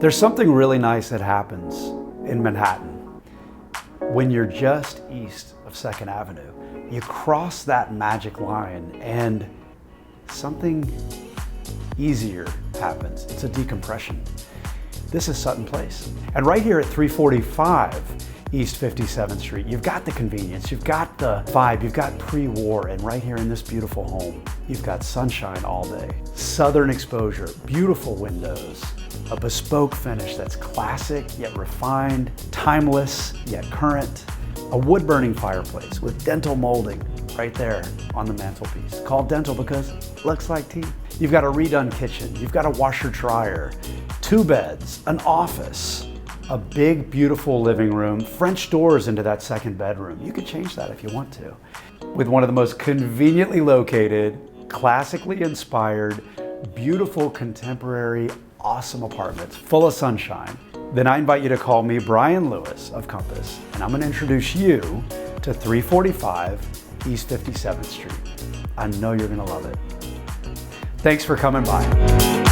There's something really nice that happens in Manhattan when you're just east of 2nd Avenue. You cross that magic line and something easier happens. It's a decompression. This is Sutton Place. And right here at 345 East 57th Street, you've got the convenience, you've got the vibe, you've got pre-war, and right here in this beautiful home, you've got sunshine all day. Southern exposure, beautiful windows, a bespoke finish that's classic yet refined, timeless yet current, a wood-burning fireplace with dental molding right there on the mantelpiece. Called dental because it looks like teeth. You've got a redone kitchen, you've got a washer-dryer, 2 beds, an office, a big, beautiful living room, French doors into that 2nd bedroom. You could change that if you want to. With one of the most conveniently located, classically inspired, beautiful, contemporary, awesome apartments full of sunshine, then I invite you to call me Brian Lewis of Compass, and I'm going to introduce you to 345 East 57th Street. I know you're going to love it. Thanks for coming by.